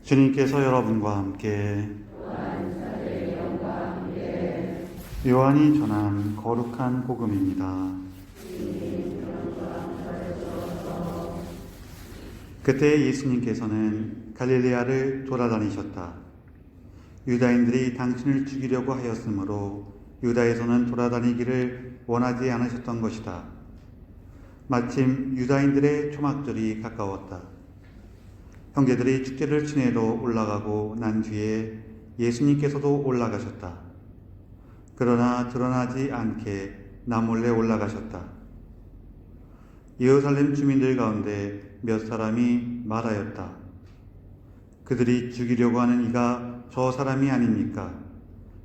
주님께서 여러분과 함께 요한이 전한 거룩한 복음입니다. 그때 예수님께서는 갈릴레아를 돌아다니셨다. 유다인들이 당신을 죽이려고 하였으므로 유다에서는 돌아다니기를 원하지 않으셨던 것이다. 마침 유다인들의 초막절이 가까웠다. 형제들이 축제를 지내러 올라가고 난 뒤에 예수님께서도 올라가셨다. 그러나 드러나지 않게 나몰래 올라가셨다. 예루살렘 주민들 가운데 몇 사람이 말하였다. 그들이 죽이려고 하는 이가 저 사람이 아닙니까?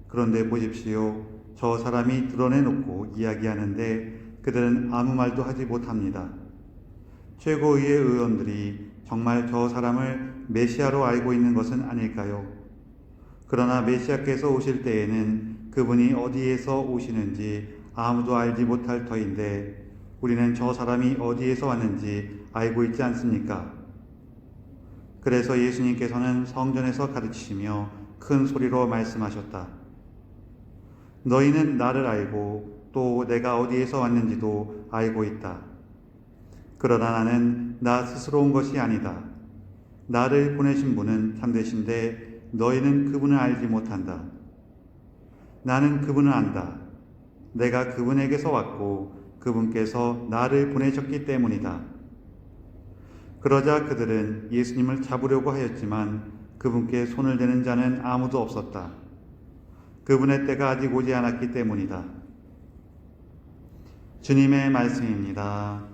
그런데 보십시오. 저 사람이 드러내놓고 이야기하는데 그들은 아무 말도 하지 못합니다. 최고위의 의원들이 정말 저 사람을 메시아로 알고 있는 것은 아닐까요? 그러나 메시아께서 오실 때에는 그분이 어디에서 오시는지 아무도 알지 못할 터인데 우리는 저 사람이 어디에서 왔는지 알고 있지 않습니까? 그래서 예수님께서는 성전에서 가르치시며 큰 소리로 말씀하셨다. 너희는 나를 알고 또 내가 어디에서 왔는지도 알고 있다. 그러나 나는 나 스스로 온 것이 아니다. 나를 보내신 분은 참되신데 너희는 그분을 알지 못한다. 나는 그분을 안다. 내가 그분에게서 왔고 그분께서 나를 보내셨기 때문이다. 그러자 그들은 예수님을 잡으려고 하였지만 그분께 손을 대는 자는 아무도 없었다. 그분의 때가 아직 오지 않았기 때문이다. 주님의 말씀입니다.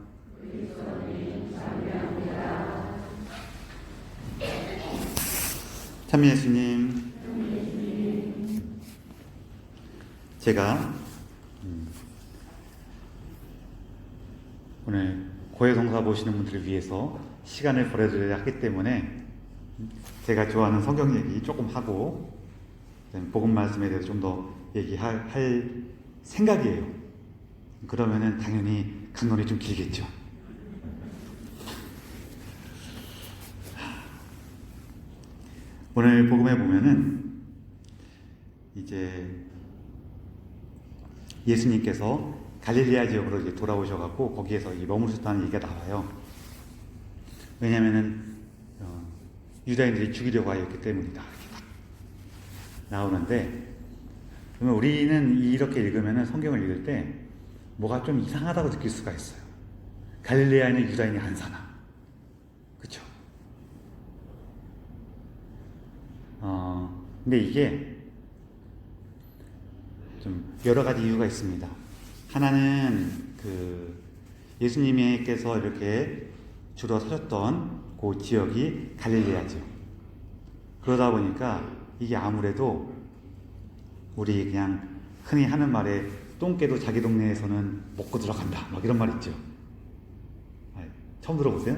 참 예수님, 제가 오늘 고해성사 보시는 분들을 위해서 시간을 벌어드려야 하기 때문에 제가 좋아하는 성경 얘기 조금 하고 복음 말씀에 대해서 좀 더 얘기할 생각이에요. 그러면은 당연히 강론이 좀 길겠죠. 오늘 복음에 보면은 이제 예수님께서 갈릴리아 지역으로 이제 돌아오셔갖고 거기에서 머무르셨다는 얘기가 나와요. 왜냐면은 유다인들이 죽이려고 하였기 때문이다. 이렇게 딱 나오는데 그러면 우리는 이렇게 읽으면은 성경을 읽을 때 뭐가 좀 이상하다고 느낄 수가 있어요. 갈릴리아에는 유다인이 안 사나? 그쵸? 근데 이게 좀 여러 가지 이유가 있습니다. 하나는 예수님께서 이렇게 주로 사셨던 그 지역이 갈릴레아죠. 그러다 보니까 이게 아무래도 우리 그냥 흔히 하는 말에 똥개도 자기 동네에서는 먹고 들어간다 막 이런 말 있죠. 처음 들어보세요?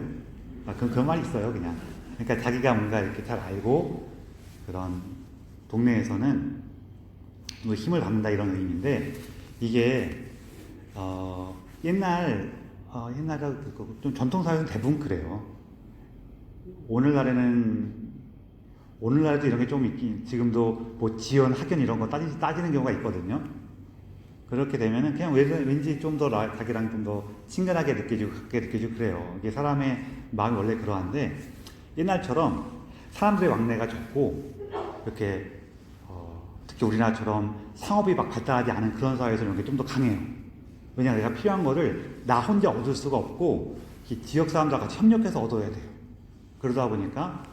그런 말이 있어요. 그냥 그러니까 자기가 뭔가 이렇게 잘 알고 그런 동네에서는 뭐 힘을 받는다 이런 의미인데 이게 옛날에 좀 전통사회는 대부분 그래요. 오늘날에도 이런 게 좀 있긴, 지금도 뭐 지연, 학연 이런 거 따지는 경우가 있거든요. 그렇게 되면은 그냥 왠지 좀 더 자기랑 좀 더 친근하게 느껴지고 가깝게 느껴지고 그래요. 이게 사람의 마음이 원래 그러한데 옛날처럼 사람들의 왕래가 적고 이렇게 특히 우리나라처럼 상업이 막 발달하지 않은 그런 사회에서는 이게 좀 더 강해요. 왜냐하면 내가 필요한 거를 나 혼자 얻을 수가 없고 지역 사람들과 같이 협력해서 얻어야 돼요. 그러다 보니까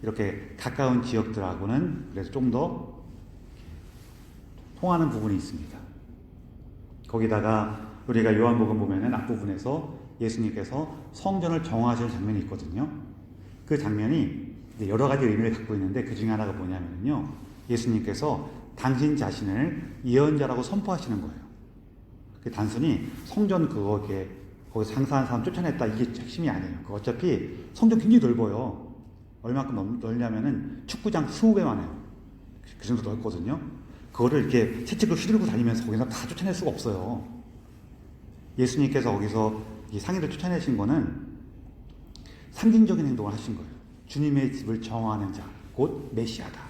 이렇게 가까운 지역들하고는 그래서 좀 더 통하는 부분이 있습니다. 거기다가 우리가 요한복음 보면은 앞부분에서 예수님께서 성전을 정화하시는 장면이 있거든요. 그 장면이 여러 가지 의미를 갖고 있는데 그 중에 하나가 뭐냐면요. 예수님께서 당신 자신을 예언자라고 선포하시는 거예요. 단순히 성전 거기서 장사하는 사람 쫓아냈다 이게 핵심이 아니에요. 어차피 성전 굉장히 넓어요. 얼마큼 넓냐면은 축구장 20배만 해요. 그 정도 넓거든요. 그거를 이렇게 채찍을 휘두르고 다니면서 거기서 다 쫓아낼 수가 없어요. 예수님께서 거기서 이 상인을 쫓아내신 거는 상징적인 행동을 하신 거예요. 주님의 집을 정하는 자, 곧 메시아다.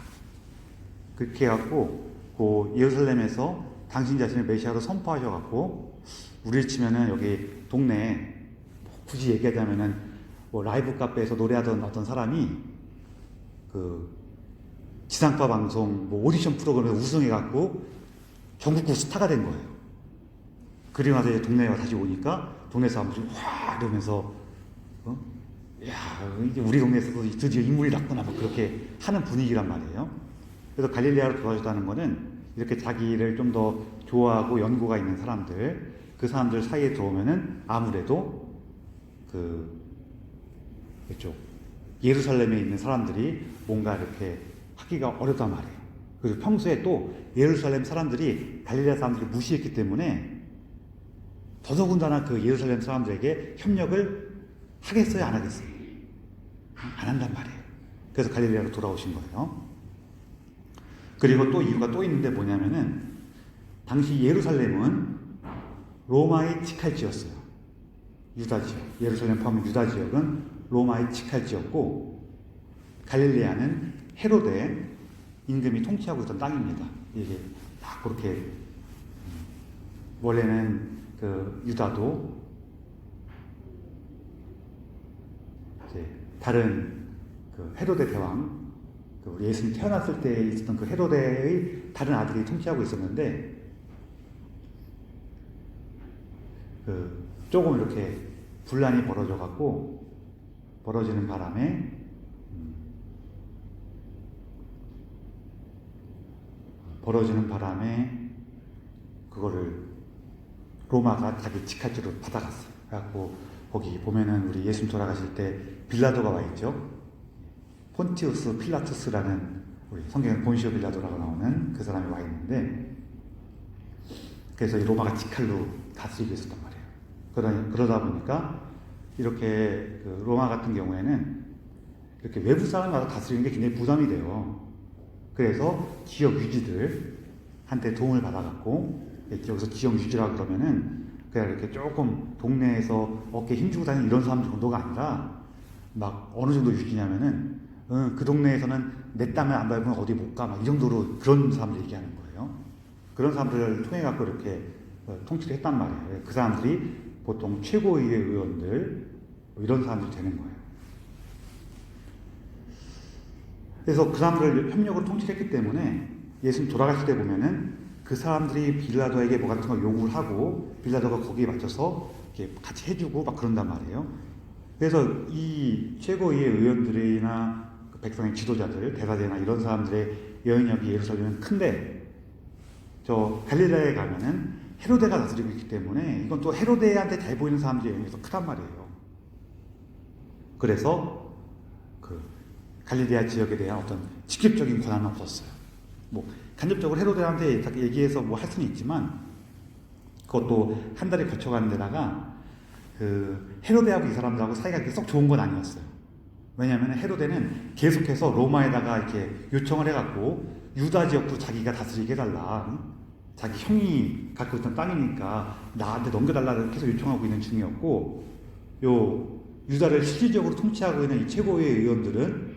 그렇게 해갖고 그 예루살렘에서 당신 자신을 메시아로 선포하셔갖고 우리를 치면은 여기 동네에 굳이 얘기하자면은 뭐 라이브 카페에서 노래하던 어떤 사람이 그 지상파 방송 뭐 오디션 프로그램에 우승해갖고 전국구 스타가 된 거예요. 그리고 나서 동네에 다시 오니까 동네 사람들이 와 이러면서 야 이제 우리 동네에서도 드디어 인물이 났구나 뭐 그렇게 하는 분위기란 말이에요. 그래서 갈릴레아로 돌아오셨다는 거는 이렇게 자기를 좀 더 좋아하고 연고가 있는 사람들 그 사람들 사이에 들어오면은 아무래도 그쪽 예루살렘에 있는 사람들이 뭔가 이렇게 하기가 어렵단 말이에요. 그리고 평소에 또 예루살렘 사람들이 갈릴레아 사람들을 무시했기 때문에 더더군다나 그 예루살렘 사람들에게 협력을 하겠어요, 안 하겠어요? 안 한단 말이에요. 그래서 갈릴레아로 돌아오신 거예요. 그리고 또 이유가 또 있는데 뭐냐면은 당시 예루살렘은 로마의 직할지였어요. 유다 지역, 예루살렘 포함한 유다 지역은 로마의 직할지였고 갈릴레아는 헤로데 임금이 통치하고 있던 땅입니다. 이게 딱 그렇게 원래는 그 유다도 이제 다른 그 헤로데 대왕 그 예수님 태어났을 때 있었던 그 헤로데의 다른 아들이 통치하고 있었는데 그 조금 이렇게 분란이 벌어지는 바람에 그거를 로마가 자기 직할지로 받아갔어요. 그래갖고 거기 보면은 우리 예수님 돌아가실 때 빌라도가 와 있죠. 폰티우스 필라투스라는 우리 성경에 본시오 빌라도라고 나오는 그 사람이 와 있는데 그래서 이 로마가 직할로 다스리고 있었단 말이에요. 그러다 보니까 이렇게 그 로마 같은 경우에는 이렇게 외부 사람이 와서 다스리는 게 굉장히 부담이 돼요. 그래서 지역 유지들한테 도움을 받아갖고 여기서 지역 유지라 그러면은 그냥 이렇게 조금 동네에서 어깨에 힘주고 다니는 이런 사람 정도가 아니라 막 어느 정도 유지냐면은 그 동네에서는 내 땀을 안 밟으면 어디 못 가 막 이 정도로 그런 사람들 얘기하는 거예요. 그런 사람들을 통해 갖고 이렇게 통치를 했단 말이에요. 그 사람들이 보통 최고위의 의원들 이런 사람들이 되는 거예요. 그래서 그 사람들을 협력으로 통치를 했기 때문에 예수님 돌아가실 때 보면은 그 사람들이 빌라도에게 뭐 같은 거 요구를 하고 빌라도가 거기에 맞춰서 이렇게 같이 해주고 막 그런단 말이에요. 그래서 이 최고위의 의원들이나 그 백성의 지도자들, 대사제나 이런 사람들의 영향력이 예루살렘은 큰데 저 갈릴레아에 가면은 헤로데가 다스리고 있기 때문에 이건 또 헤로데한테 잘 보이는 사람들의 영향력이 더 크단 말이에요. 그래서 그 갈릴레아 지역에 대한 어떤 직접적인 권한은 없었어요. 뭐 간접적으로 헤로데한테 얘기해서 뭐 할 수는 있지만 그것도 한 달에 거쳐가는 데다가 그 헤로데하고 이 사람들하고 사이가 그렇게 썩 좋은 건 아니었어요. 왜냐하면 헤로데는 계속해서 로마에다가 이렇게 요청을 해갖고 유다 지역도 자기가 다스리게 해달라. 자기 형이 갖고 있던 땅이니까 나한테 넘겨달라고 계속 요청하고 있는 중이었고 요 유다를 실질적으로 통치하고 있는 이 최고의 의원들은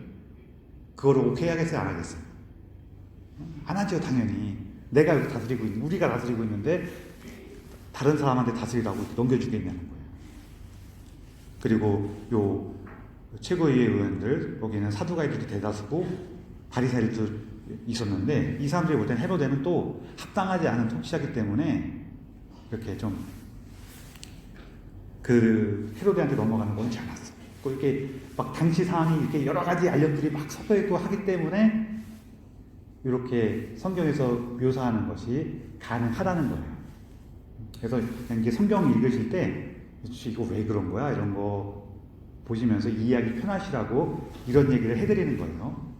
그거를 오케이 하겠어요? 안 하겠어요? 안 하죠, 당연히. 내가 여기 다스리고 있는, 우리가 다스리고 있는데 다른 사람한테 다스리라고 넘겨주겠냐는 거예요. 그리고 요 최고의 의원들, 여기는 사두가이들이 대다수고 바리새인들도 있었는데 이 사람들이 볼 때는 헤로데는 또 합당하지 않은 통치자이기 때문에 이렇게 좀 그 헤로데한테 넘어가는 건 잘 않았어요. 이렇게 막 당시 상황이 이렇게 여러 가지 알력들이 막 섞여 있고 하기 때문에 이렇게 성경에서 묘사하는 것이 가능하다는 거예요. 그래서 이게 성경 읽으실 때 이거 왜 그런 거야? 이런 거 보시면서 이해하기 편하시라고 이런 얘기를 해드리는 거예요.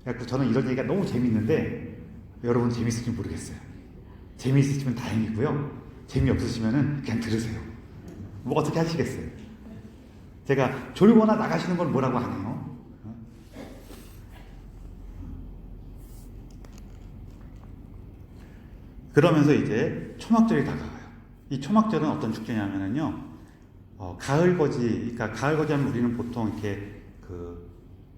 그래서 저는 이런 얘기가 너무 재밌는데 여러분 재밌을지 모르겠어요. 재미있으시면 다행이고요. 재미없으시면 그냥 들으세요. 뭐 어떻게 하시겠어요? 제가 졸거나 나가시는 건 뭐라고 안 해요. 그러면서 이제 초막절이 다가와요. 이 초막절은 어떤 축제냐면요. 가을거지, 그러니까 가을거지 하면 우리는 보통 이렇게 그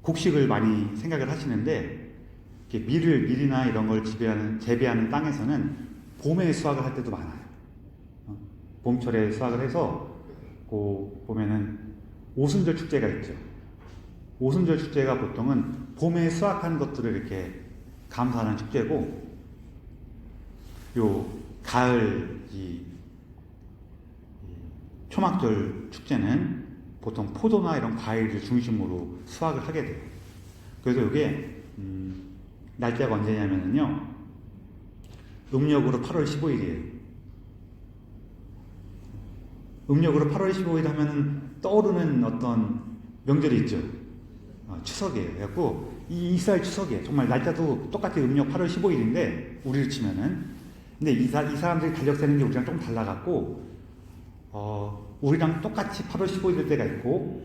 곡식을 많이 생각을 하시는데, 이렇게 밀이나 이런 걸 재배하는 땅에서는 봄에 수확을 할 때도 많아요. 봄철에 수확을 해서 보면은 오순절 축제가 있죠. 오순절 축제가 보통은 봄에 수확한 것들을 이렇게 감사하는 축제고, 요 가을 이 초막절 축제는 보통 포도나 이런 과일을 중심으로 수확을 하게 돼요. 그래서 이게 날짜가 언제냐면요, 음력으로 8월 15일이에요. 음력으로 8월 15일 하면은 떠오르는 어떤 명절이 있죠. 추석이에요. 그래갖고 이 이스라엘 추석이에요. 정말 날짜도 똑같이 음력 8월 15일인데 우리를 치면은, 근데 이 사람들이 달력 세는 게 우리랑 좀 달라갖고 우리랑 똑같이 8월 15일 될 때가 있고,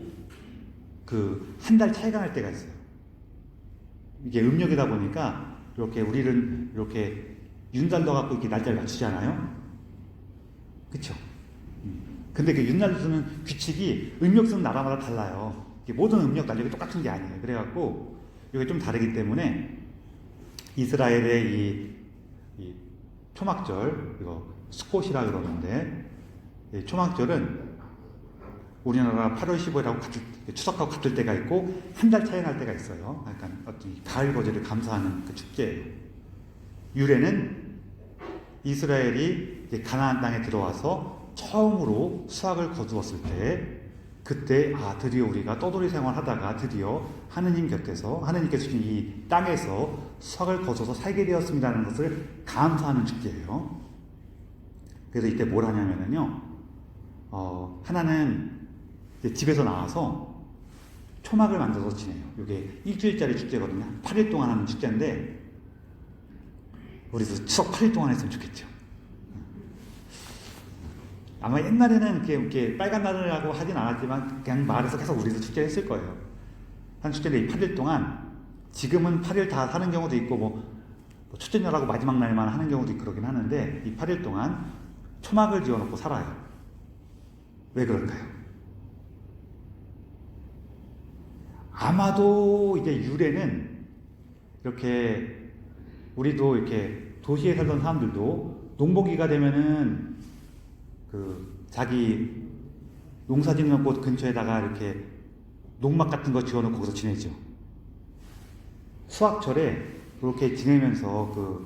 그 한 달 차이가 날 때가 있어요. 이게 음력이다 보니까 이렇게 우리는 이렇게 윤달 넣어갖고 이렇게 날짜를 맞추잖아요. 그쵸? 근데 그 윤달 쓰는 규칙이 음력 쓰는 나라마다 달라요. 모든 음력 달력이 똑같은 게 아니에요. 그래갖고 이게 좀 다르기 때문에 이스라엘의 이 초막절, 이거 스콧이라 그러는데, 이 초막절은 우리나라 8월 15일하고 추석하고 같을 때가 있고 한 달 차이 날 때가 있어요. 약간 어떤 가을 거제를 감사하는 그 축제예요. 유래는 이스라엘이 이제 가나안 땅에 들어와서 처음으로 수확을 거두었을 때, 그때 드디어 우리가 떠돌이 생활하다가 드디어 하느님께서 주신 이 땅에서 수확을 거둬서 살게 되었습니다라는 것을 감사하는 축제예요. 그래서 이때 뭘 하냐면요, 하나는 이제 집에서 나와서 초막을 만들어서 지내요. 이게 일주일짜리 축제거든요. 8일 동안 하는 축제인데, 우리도 추석 8일 동안 했으면 좋겠죠. 아마 옛날에는 이렇게 빨간 날이라고 하진 않았지만 그냥 말해서 계속 우리도 축제를 했을 거예요. 한 축제인데 이 8일 동안, 지금은 8일 다 하는 경우도 있고 뭐 첫째 날하고 마지막 날만 하는 경우도 있고 그러긴 하는데, 이 8일 동안 초막을 지어놓고 살아요. 왜 그럴까요? 아마도 이제 유래는 이렇게, 우리도 이렇게 도시에 살던 사람들도 농번기가 되면은 자기 농사 짓는 곳 근처에다가 이렇게 농막 같은 거 지어놓고 거기서 지내죠. 수확철에 그렇게 지내면서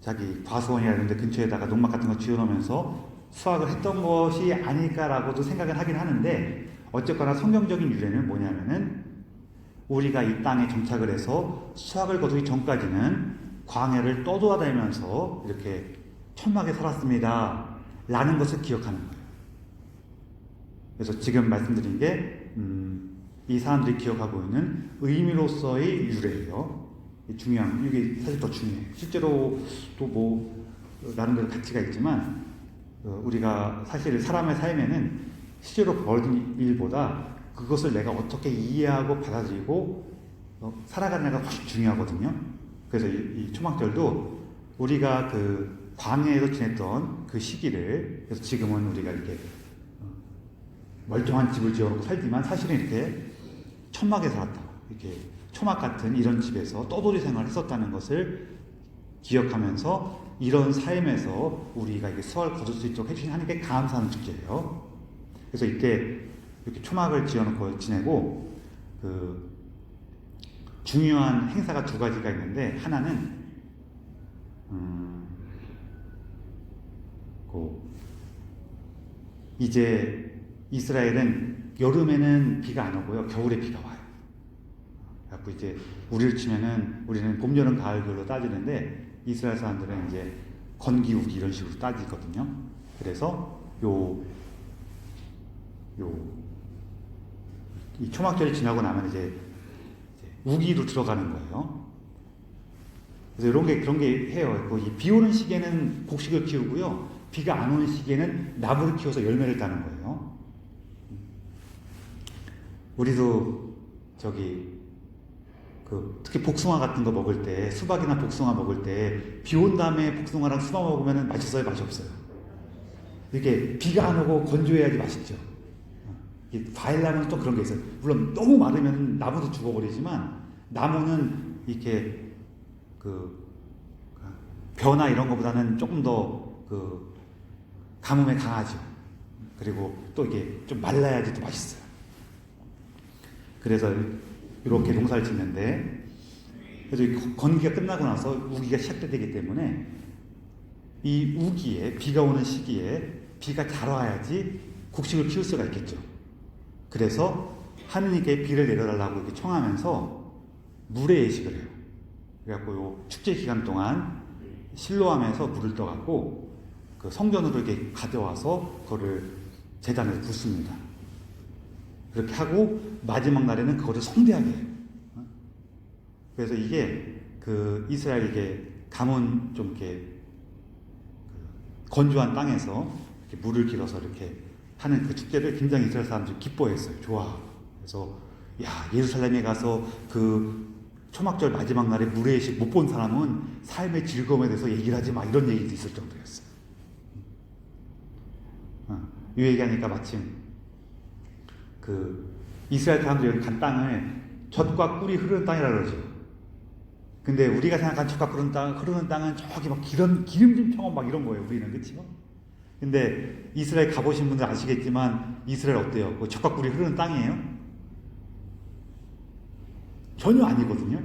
자기 과수원이나 이런 데 근처에다가 농막 같은 거 지어놓으면서 수확을 했던 것이 아닐까라고도 생각을 하긴 하는데, 어쨌거나 성경적인 유래는 뭐냐면은, 우리가 이 땅에 정착을 해서 수확을 거두기 전까지는 광야를 떠돌아다니면서 이렇게 천막에 살았습니다 라는 것을 기억하는 거예요. 그래서 지금 말씀드린 게 이 사람들이 기억하고 있는 의미로서의 유래예요. 이게 사실 더 중요해요. 실제로 또 뭐 나름대로 가치가 있지만, 우리가 사실 사람의 삶에는 실제로 벌어진 일보다 그것을 내가 어떻게 이해하고 받아들이고 살아가느냐가 훨씬 중요하거든요. 그래서 이 초막절도 우리가 광야에서 지냈던 그 시기를, 그래서 지금은 우리가 이렇게 멀쩡한 집을 지어놓고 살지만 사실은 이렇게 천막에 살았다, 이렇게 초막 같은 이런 집에서 떠돌이 생활을 했었다는 것을 기억하면서 이런 삶에서 우리가 이게 수확을 거둘 수 있도록 해주신 하나님께 감사하는 축제예요. 그래서 이때 이렇게 초막을 지어놓고 지내고, 중요한 행사가 두 가지가 있는데, 하나는 이제 이스라엘은 여름에는 비가 안 오고요, 겨울에 비가 와요. 그래서 이제 우리를 치면은 우리는 봄, 여름, 가을, 겨울로 따지는데, 이스라엘 사람들은 이제 건기, 우기 이런 식으로 따지거든요. 그래서 이 초막절이 지나고 나면 이제 우기로 들어가는 거예요. 그래서 그런 게 해요. 이 비 오는 시기에는 곡식을 키우고요, 비가 안 오는 시기에는 나무를 키워서 열매를 따는 거예요. 우리도 특히 복숭아 같은 거 먹을 때, 수박이나 복숭아 먹을 때 비 온 다음에 복숭아랑 수박 먹으면 맛있어요, 맛이 없어요? 이렇게 비가 안 오고 건조해야지 맛있죠. 이 과일나무는 또 그런 게 있어요. 물론 너무 마르면 나무도 죽어버리지만 나무는 이렇게 그 벼나 이런 것보다는 조금 더 그 가뭄에 강하죠. 그리고 또 이게 좀 말라야지 또 맛있어요. 그래서 이렇게 농사를 짓는데, 그래서 건기가 끝나고 나서 우기가 시작되기 때문에 이 우기에, 비가 오는 시기에 비가 잘 와야지 곡식을 키울 수가 있겠죠. 그래서 하느님께 비를 내려달라고 이렇게 청하면서 물의 예식을 해요. 그래갖고 요 축제 기간 동안 실로암에서 물을 떠갖고 그 성전으로 이렇게 가져와서 그거를 제단에 붓습니다. 그렇게 하고 마지막 날에는 그거를 성대하게 해요. 그래서 이게 그 이스라엘에게 가문 좀 이렇게 건조한 땅에서 이렇게 물을 길어서 이렇게 하는 그 축제를 굉장히 이스라엘 사람들이 기뻐했어요. 좋아. 그래서 야, 예루살렘에 가서 그 초막절 마지막 날에 물의 예식 못 본 사람은 삶의 즐거움에 대해서 얘기를 하지 마, 이런 얘기도 있을 정도였어요. 이 얘기하니까 마침 그 이스라엘 사람들이 여기 간 땅을 젖과 꿀이 흐르는 땅이라 그러죠. 근데 우리가 생각한 젖과 흐르는 땅은 저기 막 기름진 평원 막 이런 거예요. 우리는. 그렇죠? 근데 이스라엘 가보신 분들 아시겠지만 이스라엘 어때요? 그 젖과 꿀이 흐르는 땅이에요? 전혀 아니거든요.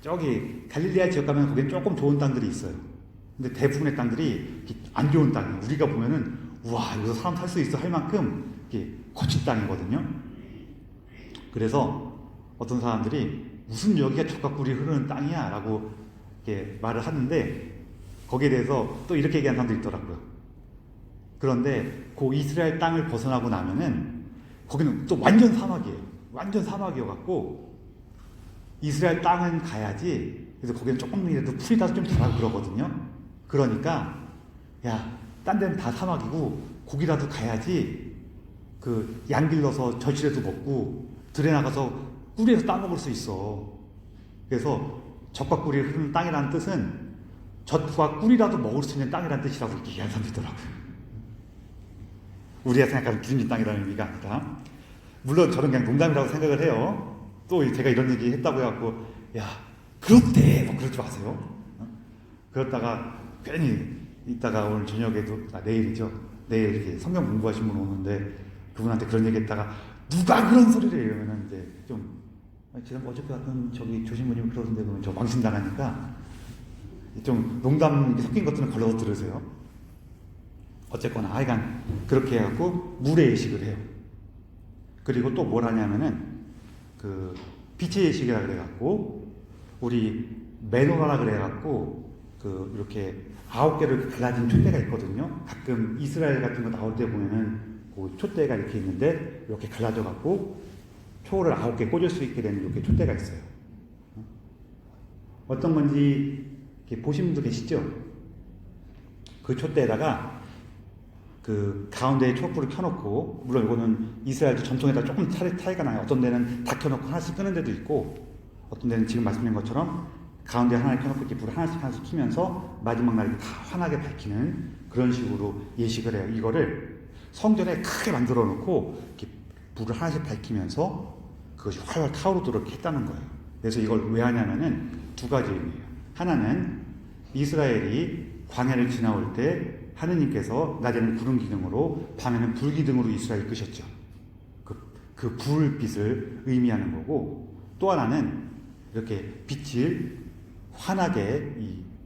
저기 갈릴리아 지역 가면 거기는 조금 좋은 땅들이 있어요. 근데 대부분의 땅들이 안 좋은 땅이에요. 우리가 보면은 우와, 여기서 사람 살 수 있어 할 만큼 거친 땅이거든요. 그래서 어떤 사람들이 무슨 여기가 젖과 꿀이 흐르는 땅이야 라고 이렇게 말을 하는데, 거기에 대해서 또 이렇게 얘기하는 사람도 있더라고요. 그런데 그 이스라엘 땅을 벗어나고 나면은 거기는 또 완전 사막이에요. 완전 사막이어갖고 이스라엘 땅은 가야지. 그래서 거기는 조금이라도 풀이라도 좀 자라고 그러거든요. 그러니까 야, 딴 데는 다 사막이고 거기라도 가야지 그 양 길러서 젖이라도 먹고 들에 나가서 꿀에서 따먹을 수 있어. 그래서 젖과 꿀이 흐르는 땅이라는 뜻은 젖과 꿀이라도 먹을 수 있는 땅이라는 뜻이라고 이렇게 얘기하는 사람도 있더라고요. 우리가 생각하는 기름진 땅이라는 의미가 아니라. 물론 저는 그냥 농담이라고 생각을 해요. 또 제가 이런 얘기 했다고 해갖고 야, 그렇대 뭐 그러지 마세요. 그러다가 괜히 이따가 오늘 저녁에도 내일이죠. 내일 이렇게 성경 공부하신 분 오는데 그분한테 그런 얘기 했다가 누가 그런 소리를 해요? 이러면 이제 좀 지금 어저께 같은 저기 조신부님 그러던데 그러면 저 망신당하니까 좀 농담 섞인 것들은 걸러서 들으세요. 어쨌거나 하여간 그렇게 해갖고 물의 예식을 해요. 그리고 또 뭘 하냐면은 그 빛의 예식이라 그래갖고 우리 메노라라 그래갖고 그 이렇게 9개를 갈라진 촛대가 있거든요. 가끔 이스라엘 같은 거 나올 때 보면은 그 촛대가 이렇게 있는데 이렇게 갈라져 갖고 초를 9개 꽂을 수 있게 되는 이렇게 촛대가 있어요. 어떤 건지 이렇게 보신 분도 계시죠? 그 촛대에다가 그 가운데에 촛불을 켜놓고, 물론 이거는 이스라엘도 전통에 따라 조금 차이가 나요. 어떤 데는 다 켜놓고 하나씩 끄는 데도 있고, 어떤 데는 지금 말씀드린 것처럼 가운데 하나를 켜놓고 이렇게 불을 하나씩 켜면서 마지막 날에 다 환하게 밝히는 그런 식으로 예식을 해요. 이거를 성전에 크게 만들어 놓고 이렇게 불을 하나씩 밝히면서 그것이 활활 타오르도록 했다는 거예요. 그래서 이걸 왜 하냐면은 두 가지 의미예요. 하나는 이스라엘이 광야를 지나올 때 하느님께서 낮에는 구름 기둥으로 밤에는 불 기둥으로 이스라엘을 끄셨죠. 그 불빛을 의미하는 거고, 또 하나는 이렇게 빛이 환하게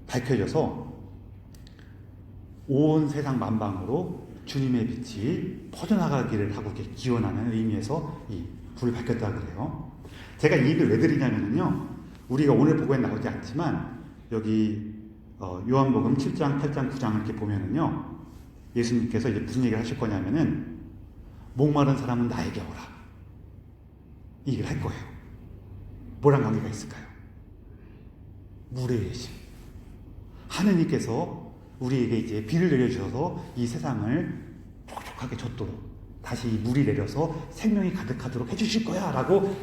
밝혀져서 온 세상 만방으로 주님의 빛이 퍼져나가기를 하고 이렇게 기원하는 의미에서 이 불을 밝혔다 그래요. 제가 이 얘기를 왜 드리냐면요, 우리가 오늘 보고에 나오지 않지만 여기 요한복음 7장, 8장, 9장 이렇게 보면은요, 예수님께서 이제 무슨 얘기를 하실 거냐면은 목마른 사람은 나에게 오라, 이 얘기를 할 거예요. 뭐랑 관계가 있을까요? 물의 예식. 하느님께서 우리에게 이제 비를 내려주셔서 이 세상을 촉촉하게 젖도록 다시 물이 내려서 생명이 가득하도록 해주실 거야 라고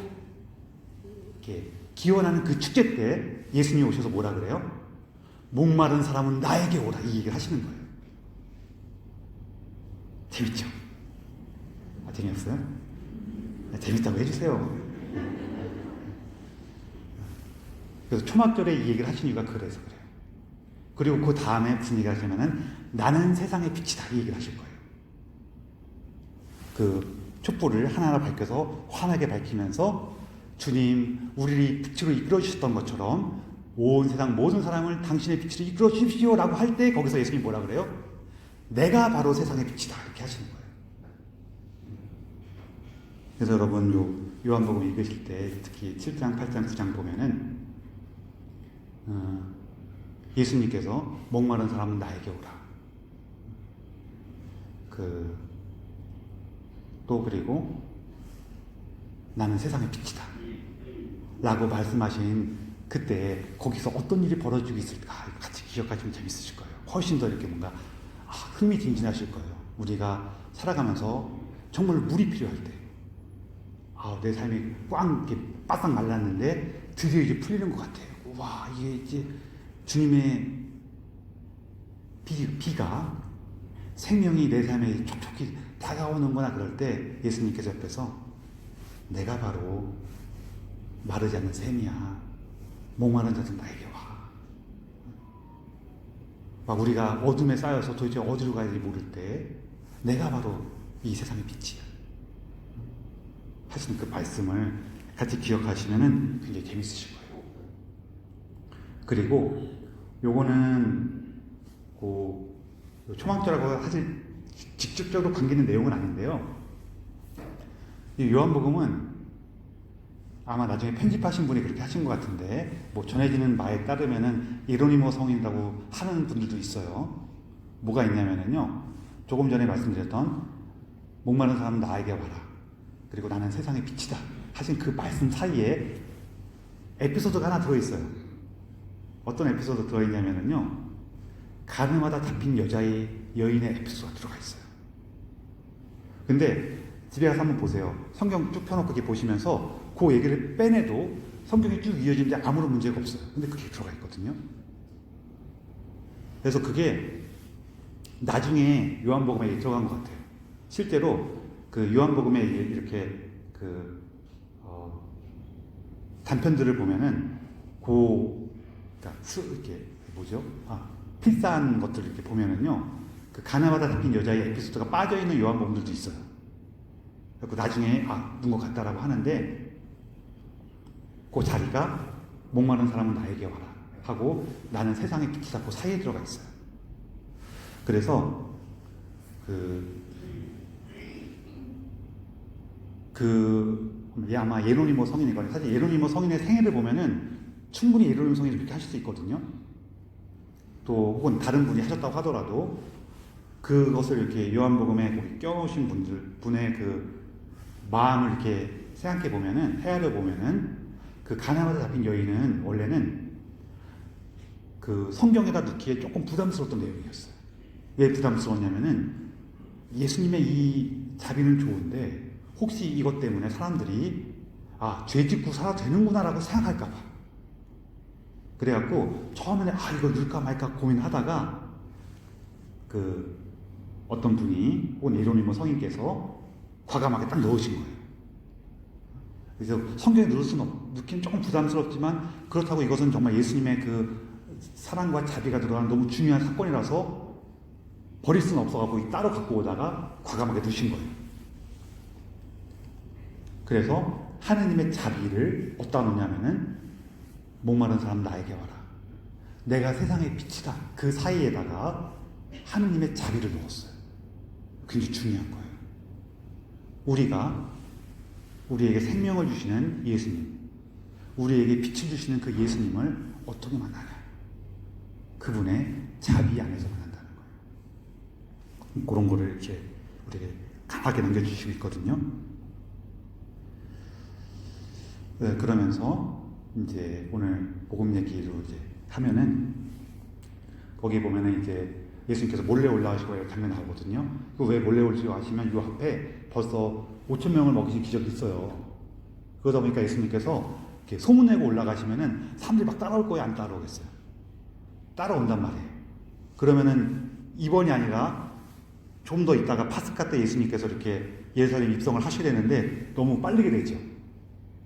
이렇게 기원하는 그 축제 때 예수님이 오셔서 뭐라 그래요? 목마른 사람은 나에게 오라, 이 얘기를 하시는 거예요. 재밌죠? 재미없어요? 재밌다고 해주세요. 그래서 초막절에 이 얘기를 하신 이유가 그래서 그래요. 그리고 그 다음에 무슨 얘기를 하시냐면은 나는 세상의 빛이다 이 얘기를 하실 거예요. 그 촛불을 하나하나 밝혀서 환하게 밝히면서 주님 우리를 빛으로 이끌어 주셨던 것처럼 온 세상 모든 사람을 당신의 빛으로 이끌어 주십시오 라고 할 때 거기서 예수님이 뭐라 그래요? 내가 바로 세상의 빛이다 이렇게 하시는 거예요. 그래서 여러분 요한복음 읽으실 때 특히 7장, 8장, 9장 보면은 예수님께서 목마른 사람은 나에게 오라. 또 그리고 나는 세상의 빛이다 라고 말씀하신 그때 거기서 어떤 일이 벌어지고 있을까 같이 기억하시면 재밌으실 거예요. 훨씬 더 이렇게 뭔가 흥미진진하실 거예요. 우리가 살아가면서 정말 물이 필요할 때 내 삶이 꽝 이렇게 바싹 말랐는데 드디어 이제 풀리는 것 같아요. 와 이게 이제 주님의 비가 생명이 내 삶에 촉촉히 다가오는구나. 그럴 때 예수님께서 옆에서 내가 바로 마르지 않는 샘이야. 목마른 자들 나에게 와. 막 우리가 어둠에 쌓여서 도대체 어디로 가야 될지 모를 때 내가 바로 이 세상의 빛이야 하시는 그 말씀을 같이 기억하시면은 굉장히 재밌으실 거예요. 그리고 요거는 초막절하고 사실 직접적으로 관계 있는 내용은 아닌데요. 이 요한복음은 아마 나중에 편집하신 분이 그렇게 하신 것 같은데 전해지는 바에 따르면은 예로니모 성인이라고 하는 분들도 있어요. 뭐가 있냐면은요. 조금 전에 말씀드렸던 목마른 사람 나에게 와라. 그리고 나는 세상의 빛이다 하신 그 말씀 사이에 에피소드가 하나 들어있어요. 어떤 에피소드 들어있냐면은요. 가늠하다 잡힌 여인의 에피소드가 들어가 있어요. 근데 집에 가서 한번 보세요. 성경 쭉 펴놓고 이렇게 보시면서 그 얘기를 빼내도 성경이 쭉 이어지는데 아무런 문제가 없어요. 근데 그게 들어가 있거든요. 그래서 그게 나중에 요한복음에 들어간 것 같아요. 실제로 그 요한복음에 이렇게 단편들을 보면은 이렇게 필사한 것들을 이렇게 보면은요, 그 가늠하다 잡힌 여자의 에피소드가 빠져 있는 요한복음들도 있어요. 그래서 나중에 누군 것 같다라고 하는데, 그 자리가 목마른 사람은 나에게 와라 하고 나는 세상의 빛이다 그 사이에 들어가 있어요. 그래서 아마 예로니모 성인이거든요. 사실 예로니모 성인의 생애를 보면은 충분히 예로니모 성인이 그렇게 하실 수 있거든요. 또 혹은 다른 분이 하셨다고 하더라도 그것을 이렇게 요한복음에 껴놓으신 분의 그 마음을 이렇게 생각해 보면은, 헤아려 보면은 그 가늠하다 잡힌 여인은 원래는 그 성경에다 넣기에 조금 부담스러웠던 내용이었어요. 왜 부담스러웠냐면은 예수님의 이 자비는 좋은데 혹시 이것 때문에 사람들이 죄 짓고 살아도 되는구나라고 생각할까봐. 그래갖고 처음에는 이거 넣을까 말까 고민하다가 어떤 분이 혹은 예로니모 성인께서 과감하게 딱 넣으신 거예요. 그래서 성경에 넣기는 조금 부담스럽지만 그렇다고 이것은 정말 예수님의 그 사랑과 자비가 들어간 너무 중요한 사건이라서 버릴 수는 없어갖고 따로 갖고 오다가 과감하게 넣으신 거예요. 그래서 하느님의 자비를 어디다 놓냐면은 목마른 사람 나에게 와라. 내가 세상의 빛이다. 그 사이에다가 하느님의 자비를 넣었어요. 굉장히 중요한 거예요. 우리에게 생명을 주시는 예수님, 우리에게 빛을 주시는 그 예수님을 어떻게 만나냐? 그분의 자비 안에서 만난다는 거예요. 그런 거를 이렇게 우리에게 강하게 남겨주시고 있거든요. 네, 그러면서 이제 오늘 복음 얘기로 이제 하면은 거기 보면은 이제 예수님께서 몰래 올라가시고 장면 나오거든요. 왜 몰래 올라가시면 이 앞에 벌써 5,000명을 먹이신 기적이 있어요. 그러다 보니까 예수님께서 이렇게 소문내고 올라가시면은 사람들이 막 따라올 거예요, 안 따라오겠어요? 따라온단 말이에요. 그러면은 이번이 아니라 좀 더 있다가 파스카 때 예수님께서 이렇게 예루살렘 입성을 하셔야 되는데 너무 빠르게 되죠.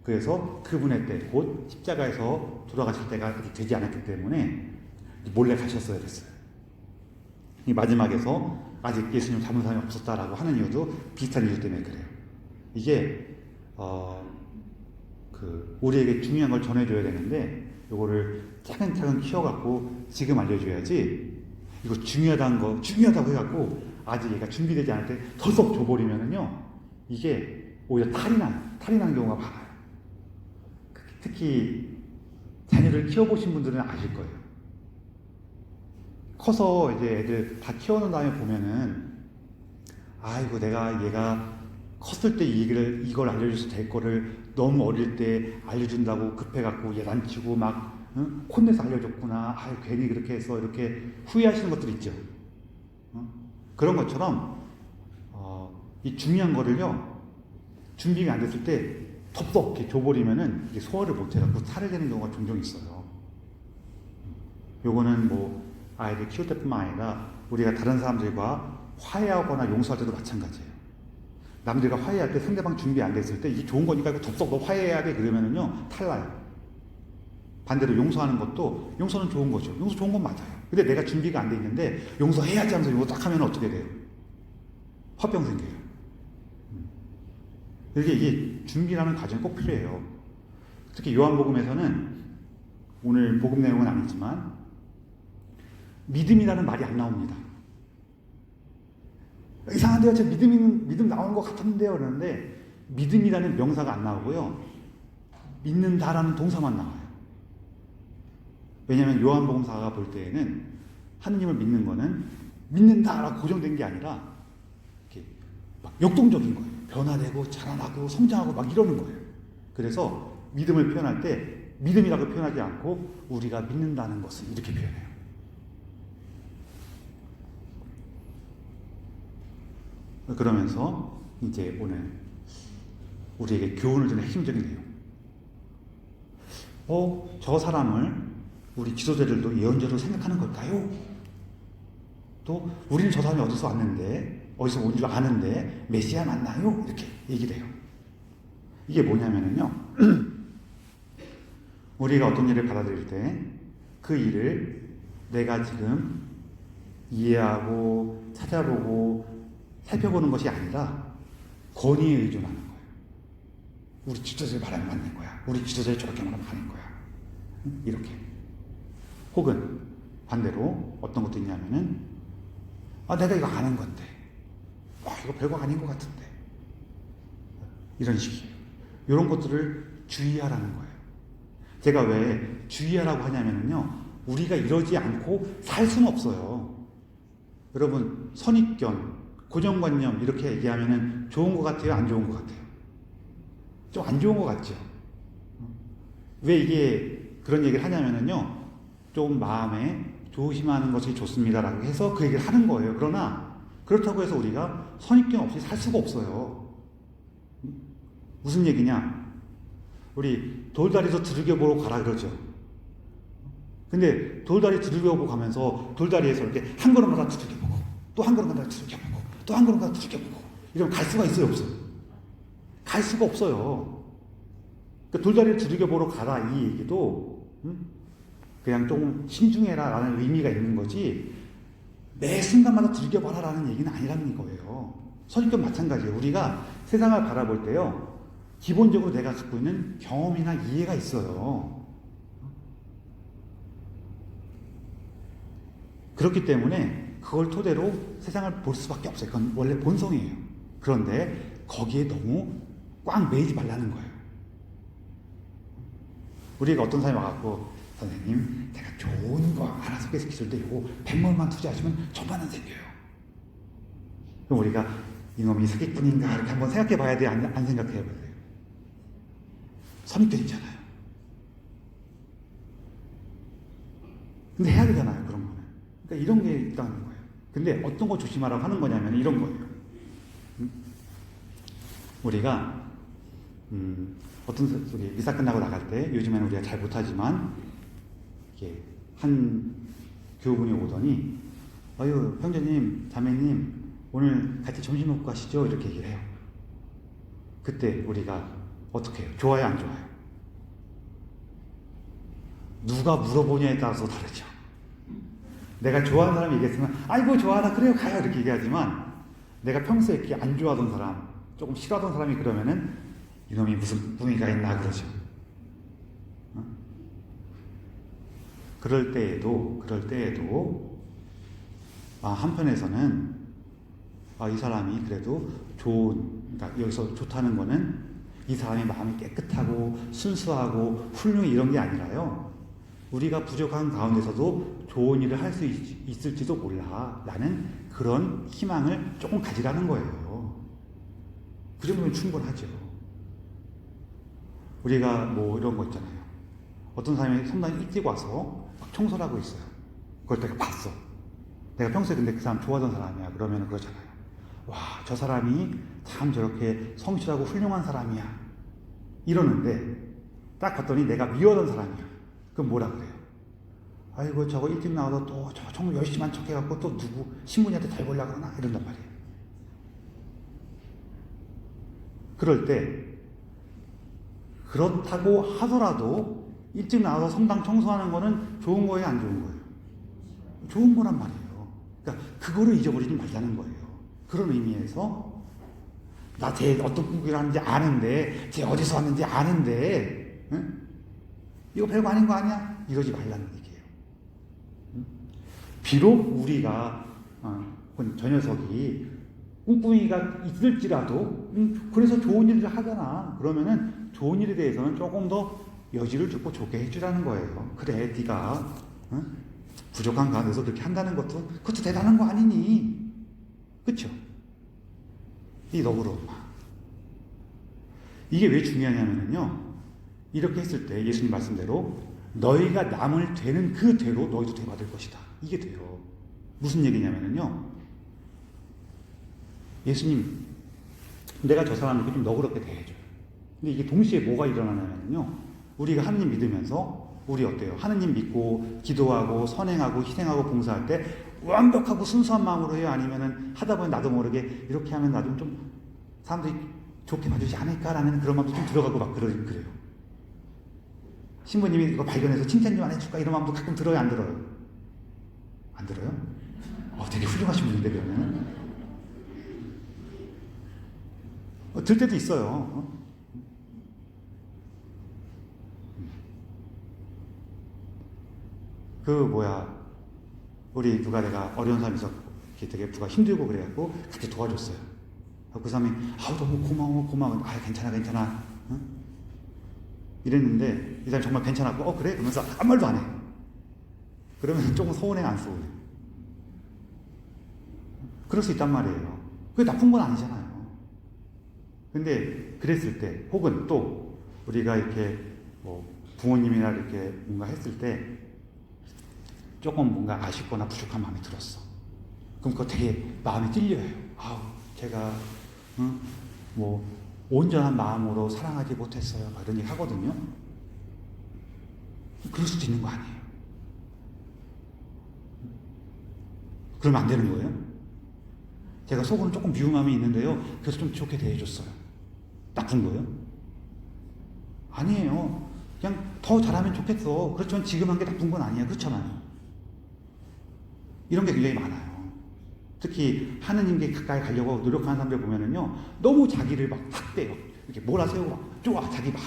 그래서 그분의 때, 곧 십자가에서 돌아가실 때가 되지 않았기 때문에 몰래 가셨어야 됐어요. 이 마지막에서 아직 예수님 잡은 사람이 없었다라고 하는 이유도 비슷한 이유 때문에 그래요. 이게 우리에게 중요한 걸 전해줘야 되는데 요거를 차근차근 키워갖고 지금 알려줘야지, 이거 중요하다고 해갖고 아직 얘가 준비되지 않을 때 덜썩 줘버리면은요, 이게 오히려 탈이 나는 경우가 많아요. 특히 자녀를 키워보신 분들은 아실 거예요. 커서 이제 애들 다 키워놓은 다음에 보면은, 아이고 내가 얘가 컸을 때 이걸 알려줘서 될 거를 너무 어릴 때 알려준다고 급해갖고 얘 난치고 막 콘내서 알려줬구나, 아유 괜히 그렇게 해서 이렇게 후회하시는 것들 있죠. 그런 것처럼 이 중요한 거를요, 준비가 안 됐을 때 덥석 이렇게 줘버리면은 이게 소화를 못해갖고 탈을 내는 경우가 종종 있어요. 요거는 뭐 아이들 키울 때뿐만 아니라 우리가 다른 사람들과 화해하거나 용서할 때도 마찬가지예요. 남들과 화해할 때 상대방 준비 안 됐을 때 이게 좋은 거니까 이거 덥석 너 화해해야 돼 그러면은요 탈나요. 반대로 용서하는 것도, 용서는 좋은 거죠. 용서 좋은 건 맞아요. 근데 내가 준비가 안 돼 있는데 용서해야지 하면서 용서 딱 하면 어떻게 돼요? 화병 생겨요. 이게 준비라는 과정이 꼭 필요해요. 특히 요한복음에서는, 오늘 복음 내용은 아니지만 믿음이라는 말이 안 나옵니다. 이상한데요, 제 믿음 나오는 것 같은데요 그러는데 믿음이라는 명사가 안 나오고요, 믿는다라는 동사만 나와요. 왜냐하면 요한복음사가 볼 때에는 하느님을 믿는 거는 믿는다라고 고정된 게 아니라 이렇게 막 역동적인 거예요. 변화되고 자라나고 성장하고 막 이러는 거예요. 그래서 믿음을 표현할 때 믿음이라고 표현하지 않고 우리가 믿는다는 것을 이렇게 표현해요. 그러면서 이제 오늘 우리에게 교훈을 주는 핵심적인 내용. 저 사람을 우리 지도자들도 예언자로 생각하는 걸까요? 또 우리는 저 사람이 어디서 왔는데, 어디서 온 줄 아는데 메시아 맞나요? 이렇게 얘기를 해요. 이게 뭐냐면요, 우리가 어떤 일을 받아들일 때 그 일을 내가 지금 이해하고 찾아보고 살펴보는 것이 아니라 권위에 의존하는 거예요. 우리 지도자의 말하면 맞는 거야. 우리 지도자의 저렇게 말하면 하는 거야. 이렇게. 혹은 반대로 어떤 것도 있냐면은, 내가 이거 아는 건데, 이거 별거 아닌 것 같은데, 이런 식이에요. 이런 것들을 주의하라는 거예요. 제가 왜 주의하라고 하냐면요, 우리가 이러지 않고 살 수는 없어요. 여러분, 선입견, 고정관념 이렇게 얘기하면은 좋은 것 같아요, 안 좋은 것 같아요? 좀 안 좋은 것 같죠? 왜 이게 그런 얘기를 하냐면은요, 좀 마음에 조심하는 것이 좋습니다라고 해서 그 얘기를 하는 거예요. 그러나 그렇다고 해서 우리가 선입견 없이 살 수가 없어요. 무슨 얘기냐? 우리 돌다리에서 두들겨 보러 가라 그러죠. 근데 돌다리 두들겨 보고 가면서 돌다리에서 이렇게 한 걸음마다 두들겨 보고 또 한 걸음마다 두들겨 보고 또 한 걸음마다 두들겨 보고 이러면 갈 수가 있어요, 없어요? 갈 수가 없어요. 그러니까 돌다리를 두들겨 보러 가라 이 얘기도 그냥 좀 신중해라 라는 의미가 있는 거지, 매 순간마다 두들겨 봐라 라는 얘기는 아니라는 거예요. 선입견 마찬가지예요. 우리가 세상을 바라볼 때요, 기본적으로 내가 갖고 있는 경험이나 이해가 있어요. 그렇기 때문에 그걸 토대로 세상을 볼 수밖에 없어요. 그건 원래 본성이에요. 그런데 거기에 너무 꽉 매이지 말라는 거예요. 우리가 어떤 사람이 와갖고, 선생님, 제가 좋은 거 하나 소개시킬 때 이거 100만원 투자하시면 천만원 생겨요. 그럼 우리가 이놈이 사기꾼인가 이렇게 한번 생각해 봐야 돼요? 안 생각해 봐야 돼요? 선입견이잖아요. 근데 해야 되잖아요, 그런 거는. 그러니까 이런 게 있다는 거예요. 근데 어떤 거 조심하라고 하는 거냐면 이런 거예요. 우리가 어떤 소리 미사 끝나고 나갈 때, 요즘에는 우리가 잘 못하지만 이렇게 한 교우분이 오더니, 형제님, 자매님, 오늘 같이 점심 먹고 가시죠? 이렇게 얘기를 해요. 그때 우리가 어떻게 해요? 좋아요, 안 좋아요? 누가 물어보냐에 따라서 다르죠. 내가 좋아하는 사람이 얘기했으면 아이고 좋아하다 그래요 가요 이렇게 얘기하지만 내가 평소에 이렇게 안 좋아하던 사람, 조금 싫어하던 사람이 그러면은 이놈이 무슨 꿈이가 있나 그러죠. 그럴 때에도 한편에서는 이 사람이 그래도 그러니까 여기서 좋다는 거는 이 사람이 마음이 깨끗하고 순수하고 훌륭히 이런 게 아니라요. 우리가 부족한 가운데서도 좋은 일을 할 수 있을지도 몰라 라는 그런 희망을 조금 가지라는 거예요. 그 정도면 충분하죠. 우리가 뭐 이런 거 있잖아요. 어떤 사람이 성당 일찍 와서 막 청소를 하고 있어요. 그걸 내가 봤어. 내가 평소에 근데 그 사람 좋아하던 사람이야. 그러면 그러잖아요. 와, 저 사람이 참 저렇게 성실하고 훌륭한 사람이야. 이러는데 딱 봤더니 내가 미워하던 사람이야. 그럼 뭐라 그래요? 아이고 저거 일찍 나와서 또 저 정말 열심히 한 척해갖고 또 누구 신문이한테 잘 보려고 그러나 이런단 말이에요. 그럴 때 그렇다고 하더라도 일찍 나와서 성당 청소하는 거는 좋은 거예요, 안 좋은 거예요? 좋은 거란 말이에요. 그러니까 그거를 잊어버리지 말자는 거예요. 그런 의미에서 나 쟤 어떤 꿈을 하는지 아는데 쟤 어디서 왔는지 아는데 응? 이거 별거 아닌 거 아니야? 이러지 말라는 얘기예요. 비록 우리가 저 녀석이 꿍꿍이가 있을지라도 그래서 좋은 일을 하잖아. 그러면은 좋은 일에 대해서는 조금 더 여지를 주고 좋게 해주라는 거예요. 그래 네가 부족한 가운데서 그렇게 한다는 그것도 대단한 거 아니니? 그쵸? 이 너그러움. 이게 왜 중요하냐면요. 이렇게 했을 때 예수님 말씀대로 너희가 남을 되는 그 대로 너희도 대받을 것이다. 이게 돼요. 무슨 얘기냐면요. 예수님, 내가 저 사람에게 좀 너그럽게 대해줘요. 근데 이게 동시에 뭐가 일어나냐면요. 우리가 하느님 믿으면서 우리 어때요? 하느님 믿고 기도하고 선행하고 희생하고 봉사할 때 완벽하고 순수한 마음으로 해요? 아니면은 하다 보면 나도 모르게 이렇게 하면 나도 좀 사람들이 좋게 봐주지 않을까라는 그런 마음도 좀 들어가고 막 그래요. 신부님이 이거 발견해서 칭찬 좀 안 해줄까 이런 마음도 가끔 들어요, 안 들어요? 안 들어요? 되게 훌륭하신 분인데 그러면 들 때도 있어요. 우리 누가 내가 어려운 사람이 있어 되게 누가 힘들고 그래갖고 같이 도와줬어요. 그 사람이 너무 고마워 괜찮아 응? 이랬는데 이 사람이 정말 괜찮았고 그래? 그러면서 아무 말도 안 해. 그러면 조금 서운해 안 서운해? 그럴 수 있단 말이에요. 그게 나쁜 건 아니잖아요. 근데 그랬을 때 혹은 또 우리가 이렇게 부모님이나 이렇게 뭔가 했을 때 조금 뭔가 아쉽거나 부족한 마음이 들었어. 그럼 그거 되게 마음이 찔려요. 제가 온전한 마음으로 사랑하지 못했어요. 막 이런 얘기 하거든요. 그럴 수도 있는 거 아니에요. 그러면 안 되는 거예요? 제가 속으로 조금 미운 마음이 있는데요. 그래서 좀 좋게 대해줬어요. 나쁜 거예요? 아니에요. 그냥 더 잘하면 좋겠어. 그렇지만 지금 한 게 나쁜 건 아니에요. 그렇잖아요. 이런 게 굉장히 많아요. 특히 하느님께 가까이 가려고 노력하는 사람들 보면은요, 너무 자기를 막 확대요. 이렇게 몰아세우고 막 좋아, 자기 마음.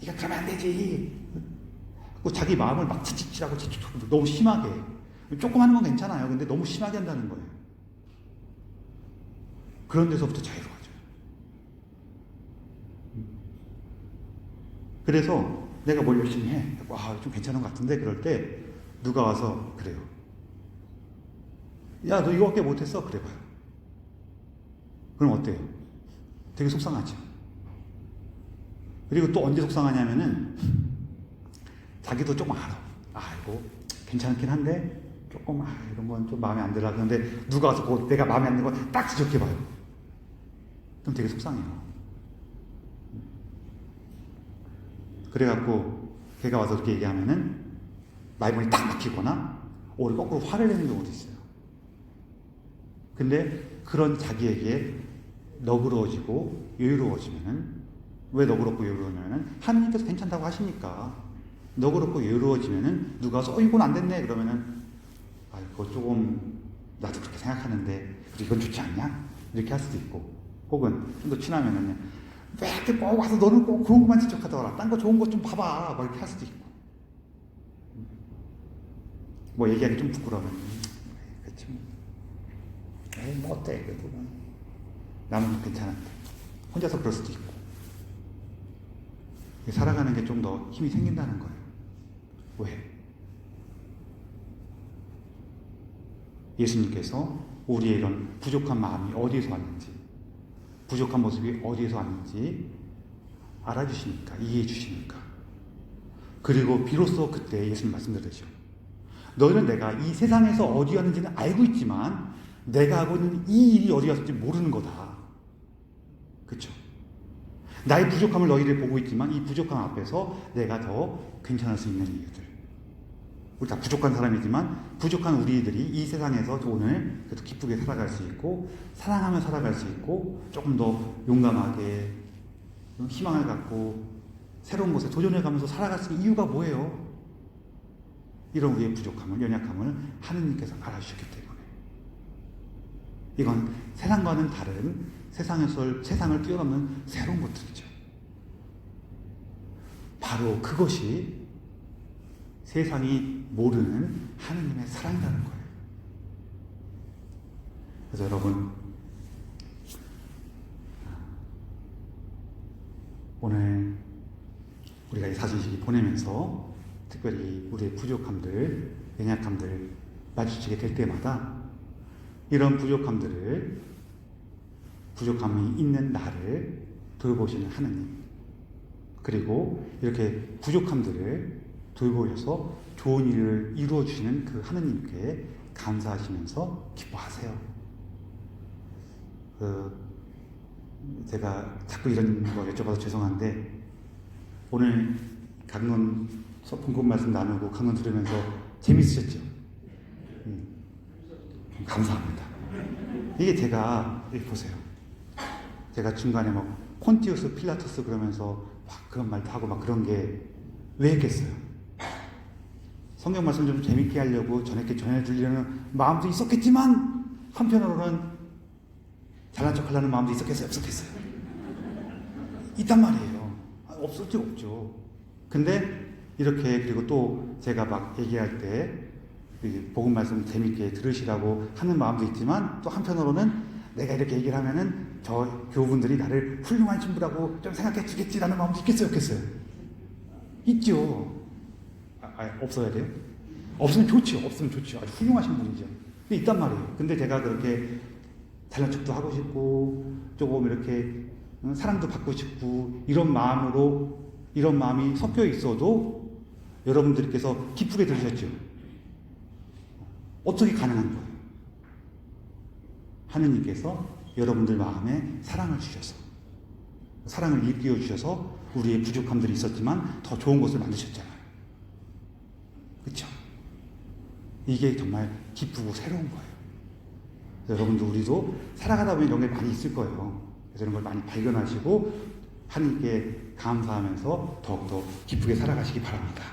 네가 그러면 안 되지. 자기 마음을 막 치치치라고 너무 심하게. 조금 하는 건 괜찮아요. 근데 너무 심하게 한다는 거예요. 그런 데서부터 자유로워져요. 그래서 내가 뭘 열심히 해. 좀 괜찮은 것 같은데 그럴 때 누가 와서 그래요. 야, 너 이거밖에 못했어? 그래 봐요. 그럼 어때요? 되게 속상하죠. 그리고 또 언제 속상하냐면은 자기도 조금 알아. 이거 괜찮긴 한데 조금 이런 건 좀 마음에 안 들어. 그런데 누가 와서 내가 마음에 안 드는 건 딱 지적해 봐요. 그럼 되게 속상해요. 그래갖고 걔가 와서 그렇게 얘기하면은 말문이 딱 막히거나 오히려 거꾸로 화를 내는 경우도 있어요. 근데 그런 자기에게 너그러워지고 여유로워지면은, 왜 너그럽고 여유로우냐면은 하느님께서 괜찮다고 하시니까. 너그럽고 여유로워지면은 누가 와서 이건 안 됐네 그러면은 그거 조금 나도 그렇게 생각하는데 이건 좋지 않냐? 이렇게 할 수도 있고, 혹은 좀 더 친하면은 왜 이렇게 꼭 와서 너는 꼭 그런 것만 지적하더라, 딴 거 좋은 거 좀 봐봐, 뭐 이렇게 할 수도 있고. 뭐 얘기하기 좀 부끄러우면 그렇지 뭐 어때 그래도 나는 괜찮은데, 혼자서 그럴 수도 있고. 살아가는 게 좀 더 힘이 생긴다는 거예요. 왜? 예수님께서 우리의 이런 부족한 마음이 어디에서 왔는지, 부족한 모습이 어디에서 왔는지 알아주시니까, 이해해 주시니까. 그리고 비로소 그때 예수님 말씀드리죠. 너희는 내가 이 세상에서 어디 왔는지는 알고 있지만 내가 하고 있는 이 일이 어디 왔을지 모르는 거다. 그렇죠? 나의 부족함을 너희들 보고 있지만 이 부족함 앞에서 내가 더 괜찮을 수 있는 이유들. 우리 다 부족한 사람이지만 부족한 우리들이 이 세상에서 오늘 그래도 기쁘게 살아갈 수 있고, 사랑하며 살아갈 수 있고, 조금 더 용감하게 희망을 갖고 새로운 곳에 도전해가면서 살아갈 수 있는 이유가 뭐예요? 이런 우리의 부족함을, 연약함을 하느님께서 알아주셨기 때문에. 이건 세상과는 다른, 세상을 뛰어넘는 새로운 것들이죠. 바로 그것이 세상이 모르는 하느님의 사랑이라는 거예요. 그래서 여러분, 오늘 우리가 이 사진식이 보내면서 특별히 우리의 부족함들, 연약함들 마주치게 될 때마다 이런 부족함이 있는 나를 돌보시는 하느님, 그리고 이렇게 부족함들을 돌보셔서 좋은 일을 이루어 주시는 그 하느님께 감사하시면서 기뻐하세요. 제가 자꾸 이런 거 여쭤봐서 죄송한데, 오늘 강론 본문 말씀 나누고 강론 들으면서 재밌으셨죠? 감사합니다. 이게 제가, 이렇게 보세요. 제가 중간에 막 폰티우스 필라투스 그러면서 막 그런 말도 하고 막 그런 게 왜 했겠어요? 성경 말씀 좀 재밌게 하려고 전에게 전해주려는 마음도 있었겠지만, 한편으로는 잘난 척 하려는 마음도 있었겠어요? 없었겠어요? 있단 말이에요. 없을 줄 없죠. 근데 이렇게, 그리고 또 제가 막 얘기할 때 복음 말씀 재밌게 들으시라고 하는 마음도 있지만, 또 한편으로는 내가 이렇게 얘기를 하면은 저 교우분들이 나를 훌륭한 신부라고 좀 생각해 주겠지라는 마음도 있겠어요? 없겠어요? 있죠. 없어야 돼요? 없으면 좋죠. 없으면 좋죠. 아주 훌륭하신 분이죠. 근데 있단 말이에요. 근데 제가 그렇게 잘난 척도 하고 싶고, 조금 이렇게 사랑도 받고 싶고, 이런 마음이 섞여 있어도 여러분들께서 기쁘게 들으셨죠? 어떻게 가능한 거예요? 하느님께서 여러분들 마음에 사랑을 주셔서, 사랑을 일깨워 주셔서 우리의 부족함들이 있었지만 더 좋은 것을 만드셨잖아요. 그렇죠? 이게 정말 기쁘고 새로운 거예요. 여러분도 우리도 살아가다 보면 이런 게 많이 있을 거예요. 그래서 이런 걸 많이 발견하시고 하느님께 감사하면서 더욱더 기쁘게 살아가시기 바랍니다.